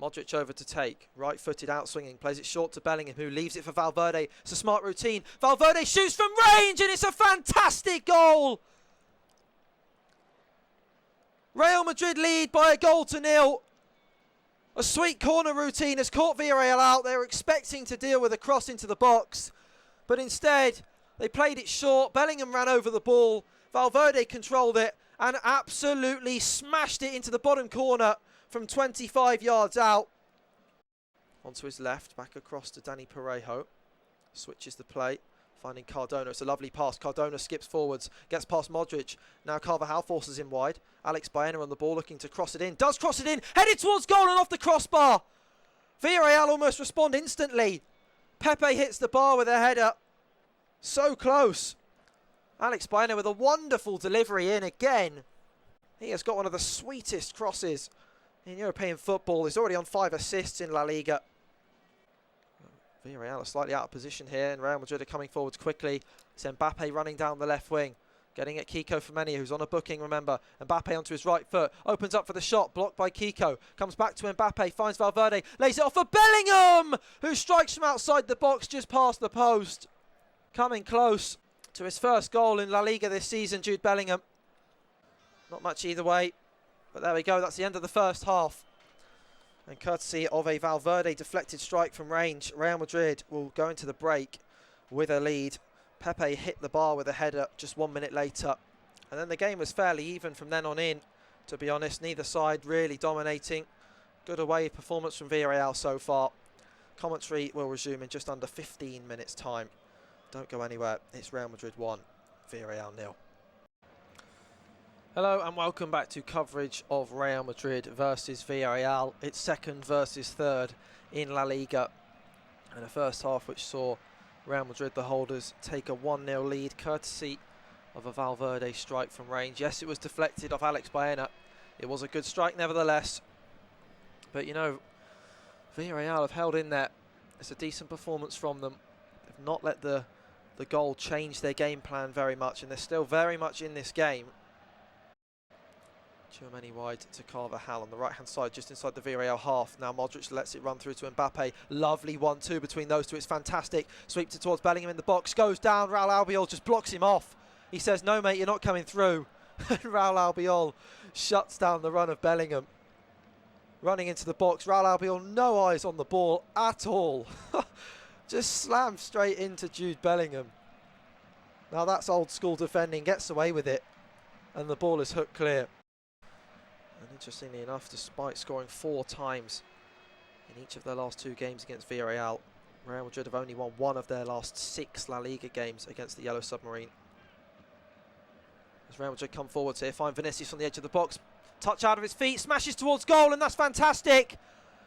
Modric over to take. Right-footed out swinging. Plays it short to Bellingham, who leaves it for Valverde. It's a smart routine. Valverde shoots from range, and it's a fantastic goal. Real Madrid lead by a goal to nil. A sweet corner routine has caught Villarreal out. They were expecting to deal with a cross into the box, but instead they played it short. Bellingham ran over the ball. Valverde controlled it and absolutely smashed it into the bottom corner from 25 yards out. Onto his left, back across to Dani Parejo. Switches the play, finding Cardona. It's a lovely pass. Cardona skips forwards, gets past Modric. Now Carvajal forces him wide. Alex Baena on the ball, looking to cross it in. Does cross it in, headed towards goal and off the crossbar. Villarreal almost respond instantly. Pepe hits the bar with a header. So close. Alex Baena with a wonderful delivery in again. He has got one of the sweetest crosses in European football. He's already on 5 assists in La Liga. Villarreal are slightly out of position here, and Real Madrid are coming forwards quickly. It's Mbappe running down the left wing, getting at Kiko Femenia, who's on a booking, remember. Mbappe onto his right foot, opens up for the shot, blocked by Kiko. Comes back to Mbappe, finds Valverde, lays it off for Bellingham, who strikes from outside the box just past the post. Coming close to his first goal in La Liga this season, Jude Bellingham. Not much either way, but there we go. That's the end of the first half. And courtesy of a Valverde deflected strike from range, Real Madrid will go into the break with a lead. Pepe hit the bar with a header just 1 minute later. And then the game was fairly even from then on in, to be honest. Neither side really dominating. Good away performance from Villarreal so far. Commentary will resume in just under 15 minutes' time. Don't go anywhere. It's Real Madrid 1, Villarreal 0. Hello and welcome back to coverage of Real Madrid versus Villarreal. It's second versus third in La Liga. And a first half which saw Real Madrid, the holders, take a 1-0 lead courtesy of a Valverde strike from range. Yes, it was deflected off Alex Baena. It was a good strike nevertheless. But you know, Villarreal have held in there. It's a decent performance from them. They've not let the goal change their game plan very much, and they're still very much in this game. Tchouameni wide to Carvajal on the right hand side, just inside the Villarreal half. Now Modric lets it run through to Mbappe. Lovely 1-2 between those two. It's fantastic. Sweeps it towards Bellingham in the box. Goes down. Raul Albiol just blocks him off. He says, "No, mate, you're not coming through." Raul Albiol shuts down the run of Bellingham. Running into the box. Raul Albiol, no eyes on the ball at all. Just slammed straight into Jude Bellingham. Now that's old school defending. Gets away with it. And the ball is hooked clear. And interestingly enough, despite scoring 4 times in each of their last 2 games against Villarreal, Real Madrid have only won 1 of their last 6 La Liga games against the Yellow Submarine. As Real Madrid come forwards here, find Vinicius on the edge of the box. Touch out of his feet, smashes towards goal, and that's fantastic.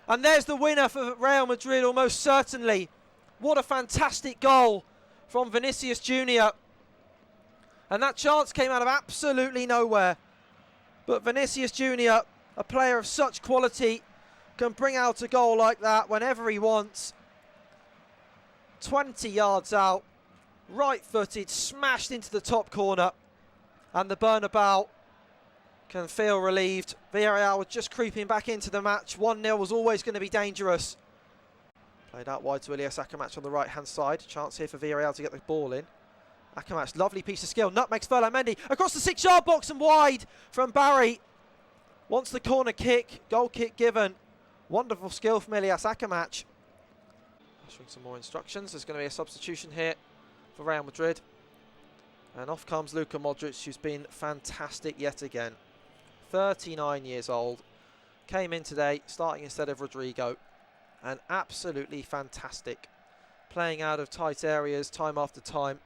And there's the winner for Real Madrid, almost certainly. What a fantastic goal from Vinicius Jr. And that chance came out of absolutely nowhere. But Vinicius Jr., a player of such quality, can bring out a goal like that whenever he wants. 20 yards out, right-footed, smashed into the top corner. And the Bernabeu can feel relieved. Villarreal were just creeping back into the match. 1-0 was always going to be dangerous. Played out wide to Ilias Akamatch on the right-hand side. Chance here for Villarreal to get the ball in. Akamatch, lovely piece of skill. Nutmegs Ferland Mendy across the 6-yard box and wide from Barry. Wants the corner kick. Goal kick given. Wonderful skill from Ilias Akamatch. Issuing some more instructions. There's going to be a substitution here for Real Madrid. And off comes Luka Modric, who's been fantastic yet again. 39 years old. Came in today, starting instead of Rodrigo. And absolutely fantastic. Playing out of tight areas time after time.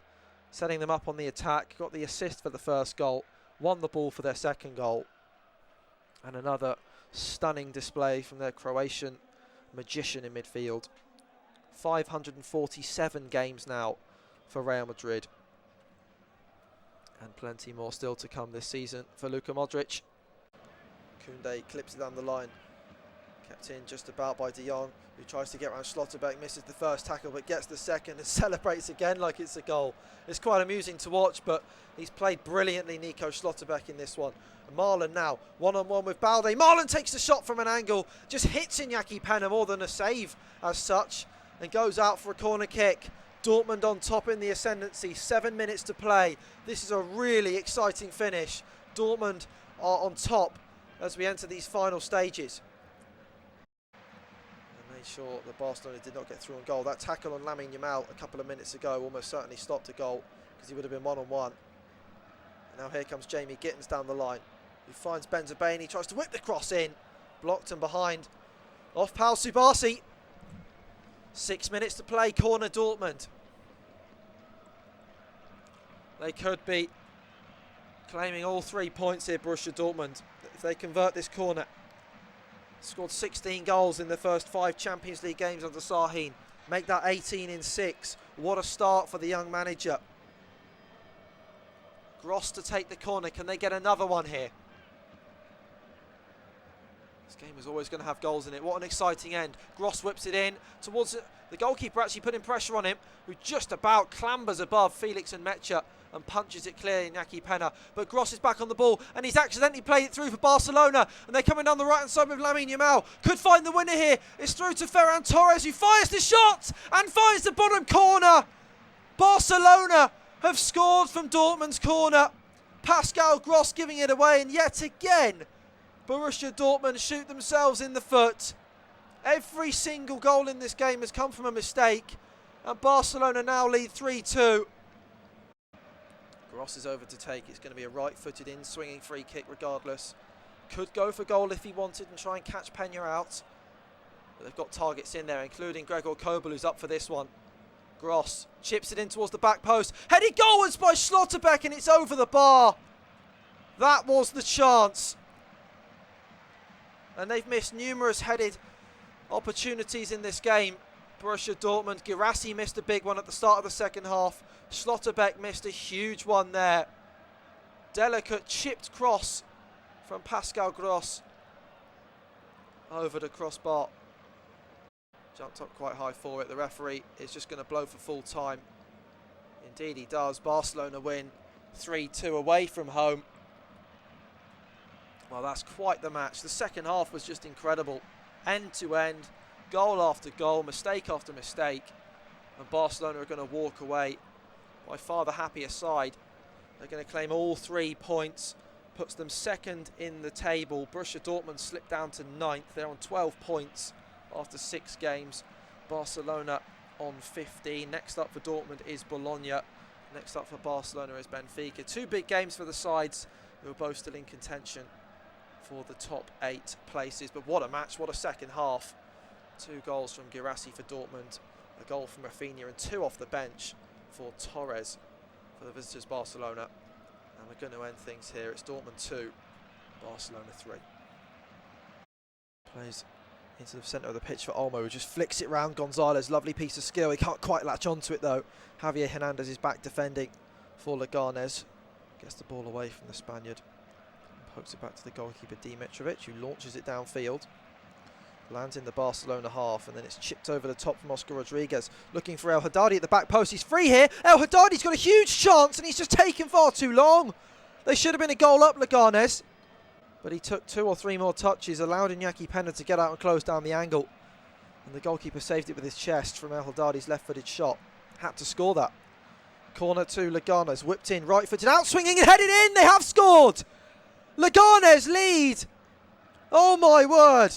Setting them up on the attack. Got the assist for the first goal. Won the ball for their second goal. And another stunning display from their Croatian magician in midfield. 547 games now for Real Madrid. And plenty more still to come this season for Luka Modric. Koundé clips it down the line. Kept in just about by De Jong, who tries to get around Schlotterbeck, misses the first tackle but gets the second and celebrates again like it's a goal. It's quite amusing to watch, but he's played brilliantly, Nico Schlotterbeck, in this one. And Marlon now, one-on-one with Balde. Marlon takes the shot from an angle, just hits Iñaki Peña more than a save as such, and goes out for a corner kick. Dortmund on top in the ascendancy, 7 minutes to play. This is a really exciting finish. Dortmund are on top as we enter these final stages. Made sure that Barcelona did not get through on goal. That tackle on Lamine Yamal a couple of minutes ago almost certainly stopped a goal, because he would have been one-on-one. And now here comes Jamie Gittins down the line, who finds Benzabaini, tries to whip the cross in, blocked and behind off Pal Subasi. 6 minutes to play, corner Dortmund. They could be claiming all 3 points here, Borussia Dortmund, if they convert this corner. Scored 16 goals in the first 5 Champions League games under Sahin. Make that 18 in 6. What a start for the young manager. Gross to take the corner. Can they get another one here? This game is always going to have goals in it. What an exciting end. Gross whips it in towards the goalkeeper, actually putting pressure on him, who just about clambers above Felix and Mecha and punches it clear, Iñaki Peña. But Gross is back on the ball, and he's accidentally played it through for Barcelona, and they're coming down the right-hand side with Lamine Yamal. Could find the winner here. It's through to Ferran Torres, who fires the shot and finds the bottom corner. Barcelona have scored from Dortmund's corner. Pascal Gross giving it away, and yet again, Borussia Dortmund shoot themselves in the foot. Every single goal in this game has come from a mistake, and Barcelona now lead 3-2. Gross is over to take. It's going to be a right-footed in-swinging free kick regardless. Could go for goal if he wanted and try and catch Peña out. But they've got targets in there, including Gregor Kobel, who's up for this one. Gross chips it in towards the back post. Headed goalwards by Schlotterbeck, and it's over the bar. That was the chance. And they've missed numerous headed opportunities in this game. Borussia Dortmund. Guirassy missed a big one at the start of the second half. Schlotterbeck missed a huge one there. Delicate chipped cross from Pascal Gross over the crossbar. Jumped up quite high for it. The referee is just going to blow for full time. Indeed he does. Barcelona win 3-2 away from home. Well, that's quite the match. The second half was just incredible. End to end, goal after goal, mistake after mistake. And Barcelona are going to walk away by far the happier side. They're going to claim all 3 points. Puts them second in the table. Borussia Dortmund slipped down to 9th. They're on 12 points after 6 games. Barcelona on 15. Next up for Dortmund is Bologna. Next up for Barcelona is Benfica. 2 big games for the sides who are both still in contention for the top 8 places. But what a match, what a second half. 2 goals from Guirassy for Dortmund, a goal from Rafinha, and 2 off the bench for Torres for the visitors Barcelona. And we're going to end things here. It's Dortmund 2, Barcelona 3. Plays into the centre of the pitch for Olmo, who just flicks it round Gonzalez. Lovely piece of skill. He can't quite latch onto it though. Javier Hernandez is back defending for Leganes. Gets the ball away from the Spaniard. Pokes it back to the goalkeeper Dimitrovic, who launches it downfield. Lands in the Barcelona half, and then it's chipped over the top from Oscar Rodriguez. Looking for El Haddadi at the back post. He's free here. El Haddadi's got a huge chance, and he's just taken far too long. They should have been a goal up, Leganes. But he took 2 or 3 more touches, allowed Iñaki Peña to get out and close down the angle. And the goalkeeper saved it with his chest from El Haddadi's left-footed shot. Had to score that. Corner to Leganes. Whipped in, right-footed, out swinging and headed in. They have scored. Leganes lead. Oh my word.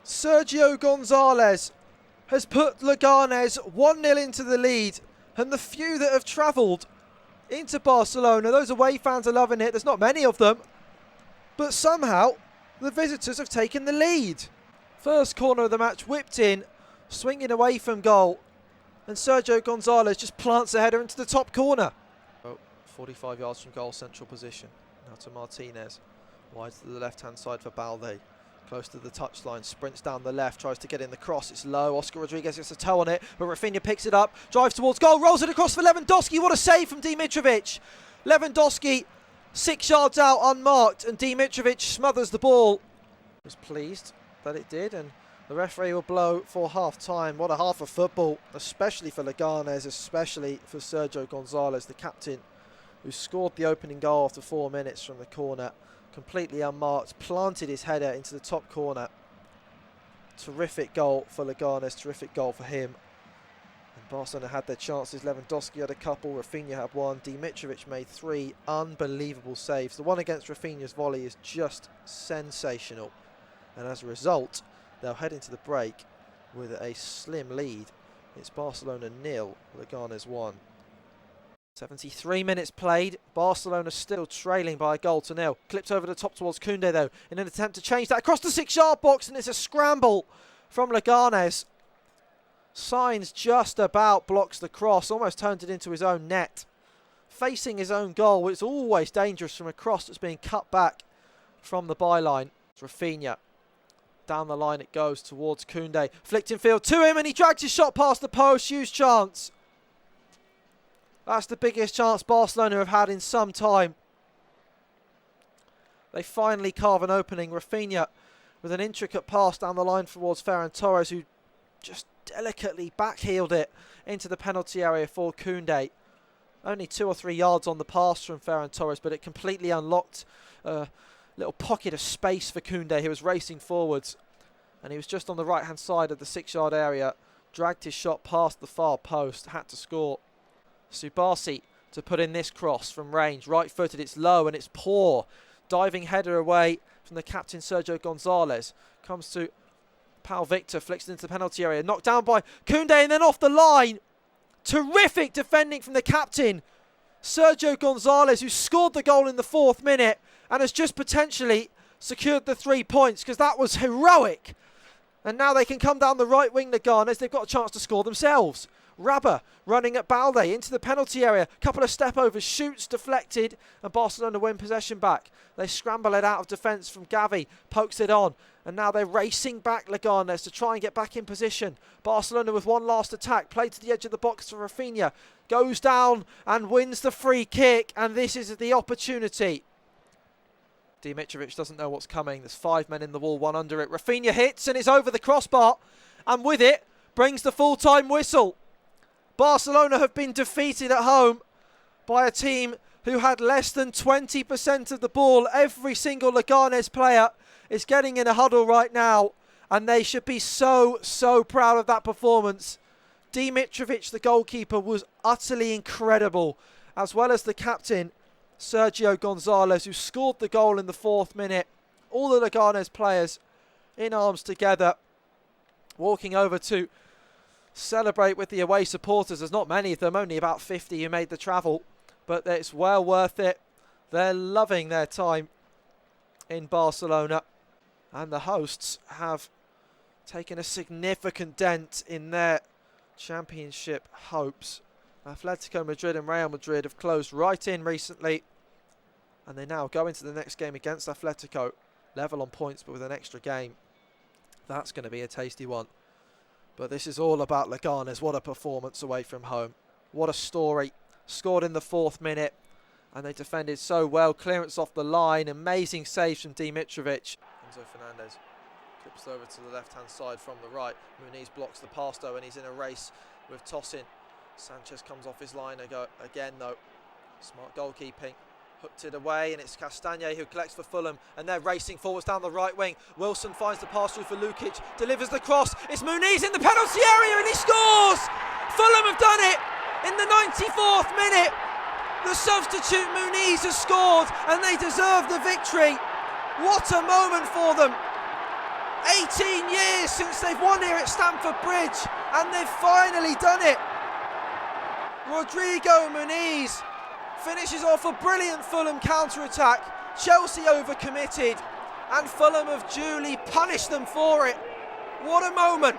Sergio Gonzalez has put Leganes 1-0 into the lead, and the few that have travelled into Barcelona, those away fans are loving it. There's not many of them, but somehow the visitors have taken the lead. First corner of the match whipped in, swinging away from goal, and Sergio Gonzalez just plants a header into the top corner. 45 yards from goal, central position. Now to Martinez, wide to the left-hand side for Balde. Close to the touchline, sprints down the left, tries to get in the cross. It's low. Oscar Rodriguez gets a toe on it, but Rafinha picks it up, drives towards goal, rolls it across for Lewandowski. What a save from Dimitrovic. Lewandowski 6 yards out unmarked, and Dimitrovic smothers the ball. Was pleased that it did, and the referee will blow for half-time. What a half of football, especially for Leganes, especially for Sergio Gonzalez, the captain, who scored the opening goal after 4 minutes from the corner. Completely unmarked, planted his header into the top corner. Terrific goal for Leganes, terrific goal for him. And Barcelona had their chances. Lewandowski had a couple, Rafinha had one, Dimitrovic made 3 unbelievable saves. The one against Rafinha's volley is just sensational. And as a result, they'll head into the break with a slim lead. It's Barcelona 0, Leganes 1. 73 minutes played. Barcelona still trailing by a goal to 0. Clipped over the top towards Koundé though, in an attempt to change that across the 6-yard box, and it's a scramble from Leganes. Sainz just about blocks the cross, almost turned it into his own net. Facing his own goal, it's always dangerous from a cross that's being cut back from the byline. It's Rafinha. Down the line it goes towards Koundé. Flicked in field to him, and he drags his shot past the post. Huge chance. That's the biggest chance Barcelona have had in some time. They finally carve an opening. Rafinha with an intricate pass down the line towards Ferran Torres, who just delicately backheeled it into the penalty area for Koundé. Only 2 or 3 yards on the pass from Ferran Torres, but it completely unlocked a little pocket of space for Koundé, who was racing forwards. And he was just on the right-hand side of the 6-yard area. Dragged his shot past the far post, had to score. Subasi to put in this cross from range. Right-footed, it's low and it's poor. Diving header away from the captain, Sergio Gonzalez. Comes to Pau Victor, flicks it into the penalty area. Knocked down by Koundé and then off the line. Terrific defending from the captain, Sergio Gonzalez, who scored the goal in the 4th minute and has just potentially secured the 3 points, because that was heroic. And now they can come down the right wing, Leganes. They've got a chance to score themselves. Rabah running at Balde into the penalty area. Couple of step overs, shoots deflected, and Barcelona win possession back. They scramble it out of defence from Gavi, pokes it on, and now they're racing back, Leganes, to try and get back in position. Barcelona with one last attack, played to the edge of the box for Rafinha, goes down and wins the free kick, and this is the opportunity. Dimitrovic doesn't know what's coming. There's 5 men in the wall, one under it. Rafinha hits and it's over the crossbar, and with it brings the full-time whistle. Barcelona have been defeated at home by a team who had less than 20% of the ball. Every single Leganes player is getting in a huddle right now, and they should be so proud of that performance. Dimitrovic, the goalkeeper, was utterly incredible, as well as the captain, Sergio Gonzalez, who scored the goal in the 4th minute. All the Leganes players in arms together, walking over to celebrate with the away supporters. There's not many of them, only about 50 who made the travel, but it's well worth it. They're loving their time in Barcelona, and the hosts have taken a significant dent in their championship hopes. Atletico Madrid and Real Madrid have closed right in recently, and they now go into the next game against Atletico level on points, but with an extra game. That's going to be a tasty one. But this is all about Leganes. What a performance away from home. What a story. Scored in the 4th minute, and they defended so well. Clearance off the line. Amazing saves from Dimitrovic. Enzo Fernandez clips over to the left-hand side from the right. Muniz blocks the pass though, and he's in a race with Tosin. Sanchez comes off his line again though. Smart goalkeeping. Hooked it away, and it's Castagne who collects for Fulham, and they're racing forwards down the right wing. Wilson finds the pass through for Lukic, delivers the cross. It's Muniz in the penalty area, and he scores! Fulham have done it in the 94th minute. The substitute Muniz has scored, and they deserve the victory. What a moment for them. 18 years since they've won here at Stamford Bridge, and they've finally done it. Rodrigo Muniz finishes off a brilliant Fulham counter-attack. Chelsea overcommitted, and Fulham have duly punished them for it. What a moment.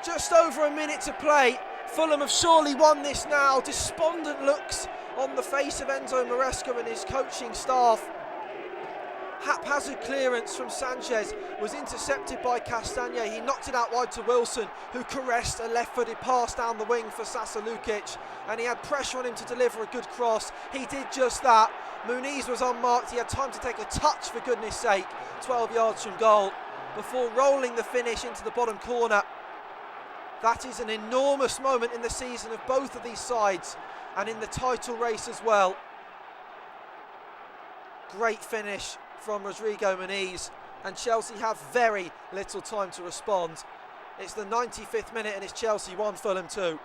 Just over a minute to play. Fulham have surely won this now. Despondent looks on the face of Enzo Maresca and his coaching staff. haphazard clearance from Sanchez was intercepted by Castagne. He knocked it out wide to Wilson, who caressed a left-footed pass down the wing for Sasa Lukic, and he had pressure on him to deliver a good cross. He did just that. Muniz was unmarked. He had time to take a touch, for goodness sake, 12 yards from goal, before rolling the finish into the bottom corner. That is an enormous moment in the season of both of these sides, and in the title race as well. Great finish from Rodrigo Muniz, and Chelsea have very little time to respond. It's the 95th minute and it's Chelsea 1, Fulham 2.